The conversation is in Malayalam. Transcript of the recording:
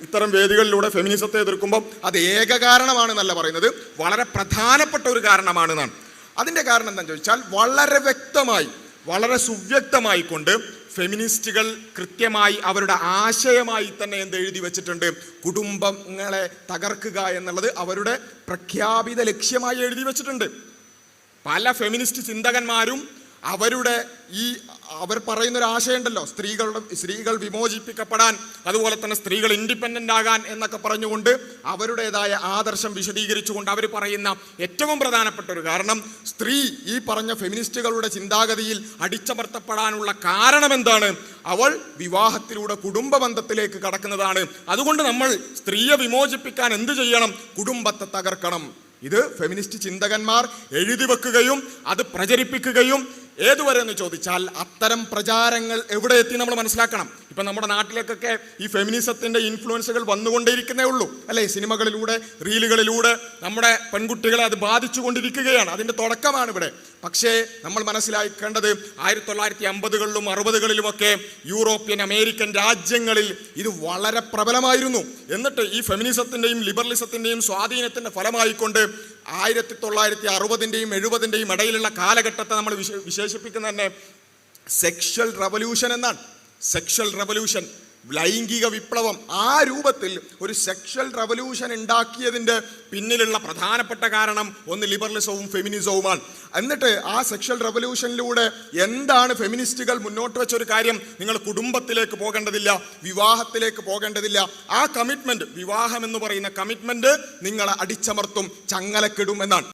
ഇത്തരം വേദികളിലൂടെ ഫെമിനിസത്തെ എതിർക്കുമ്പോൾ അത് ഏക കാരണമാണെന്നല്ല പറയുന്നത്, വളരെ പ്രധാനപ്പെട്ട ഒരു കാരണമാണെന്നാണ്. അതിൻ്റെ കാരണം എന്താണെന്ന് ചോദിച്ചാൽ വളരെ വ്യക്തമായി, വളരെ സുവ്യക്തമായി കൊണ്ട് ഫെമിനിസ്റ്റുകൾ കൃത്യമായി അവരുടെ ആശയമായി തന്നെ എന്ത് എഴുതി വെച്ചിട്ടുണ്ട്, കുടുംബങ്ങളെ തകർക്കുക എന്നുള്ളത് അവരുടെ പ്രഖ്യാപിത ലക്ഷ്യമായി എഴുതി വെച്ചിട്ടുണ്ട്. പല ഫെമിനിസ്റ്റ് ചിന്തകന്മാരും അവരുടെ അവർ പറയുന്നൊരു ആശയമുണ്ടല്ലോ, സ്ത്രീകൾ വിമോചിപ്പിക്കപ്പെടാൻ, അതുപോലെ തന്നെ സ്ത്രീകൾ ഇൻഡിപെൻഡൻ്റ് ആകാൻ എന്നൊക്കെ പറഞ്ഞുകൊണ്ട് അവരുടേതായ ആദർശം വിശദീകരിച്ചുകൊണ്ട് അവർ പറയുന്ന ഏറ്റവും പ്രധാനപ്പെട്ട ഒരു കാരണം, സ്ത്രീ ഈ പറഞ്ഞ ഫെമിനിസ്റ്റുകളുടെ ചിന്താഗതിയിൽ അടിച്ചമർത്തപ്പെടാനുള്ള കാരണം എന്താണ്, അവൾ വിവാഹത്തിലൂടെ കുടുംബ ബന്ധത്തിലേക്ക് കടക്കുന്നതാണ്. അതുകൊണ്ട് നമ്മൾ സ്ത്രീയെ വിമോചിപ്പിക്കാൻ എന്ത് ചെയ്യണം, കുടുംബത്തെ തകർക്കണം. ഇത് ഫെമിനിസ്റ്റ് ചിന്തകന്മാർ എഴുതി വെക്കുകയും അത് പ്രചരിപ്പിക്കുകയും ഏതുവരെ എന്ന് ചോദിച്ചാൽ അത്തരം പ്രചാരങ്ങൾ എവിടെ എത്തി നമ്മൾ മനസ്സിലാക്കണം. ഇപ്പം നമ്മുടെ നാട്ടിലേക്കൊക്കെ ഈ ഫെമിനിസത്തിൻ്റെ ഇൻഫ്ലുവൻസുകൾ വന്നുകൊണ്ടേയിരിക്കുന്നേ ഉള്ളൂ അല്ലേ, സിനിമകളിലൂടെ, റീലുകളിലൂടെ നമ്മുടെ പെൺകുട്ടികളെ അത് ബാധിച്ചു കൊണ്ടിരിക്കുകയാണ്. അതിൻ്റെ തുടക്കമാണ് ഇവിടെ. പക്ഷേ നമ്മൾ മനസ്സിലാക്കേണ്ടത് 1950കളിലും 60കളിലുമൊക്കെ യൂറോപ്യൻ അമേരിക്കൻ രാജ്യങ്ങളിൽ ഇത് വളരെ പ്രബലമായിരുന്നു. എന്നിട്ട് ഈ ഫെമിനിസത്തിൻ്റെയും ലിബറലിസത്തിൻ്റെയും സ്വാധീനത്തിൻ്റെ ഫലമായിക്കൊണ്ട് 1960ൻ്റെയും 70ൻ്റെയും ഇടയിലുള്ള കാലഘട്ടത്തെ നമ്മൾ വിശേഷിപ്പിക്കുന്ന തന്നെ സെക്ഷൽ റവല്യൂഷൻ എന്നാണ്. സെക്ഷൽ റവല്യൂഷൻ, ലൈംഗിക വിപ്ലവം. ആ രൂപത്തിൽ ഒരു സെക്ഷൽ റവല്യൂഷൻ ഉണ്ടാക്കിയതിൻ്റെ പിന്നിലുള്ള പ്രധാനപ്പെട്ട കാരണം ഒന്ന് ലിബറലിസവും ഫെമിനിസവുമാണ്. എന്നിട്ട് ആ സെക്ഷൽ റവല്യൂഷനിലൂടെ എന്താണ് ഫെമിനിസ്റ്റുകൾ മുന്നോട്ട് വെച്ചൊരു കാര്യം, നിങ്ങൾ കുടുംബത്തിലേക്ക് പോകേണ്ടതില്ല, വിവാഹത്തിലേക്ക് പോകേണ്ടതില്ല. ആ കമ്മിറ്റ്മെൻറ്റ്, വിവാഹം എന്ന് പറയുന്ന കമ്മിറ്റ്മെൻറ്റ് നിങ്ങളെ അടിച്ചമർത്തും, ചങ്ങലക്കിടും എന്നാണ്.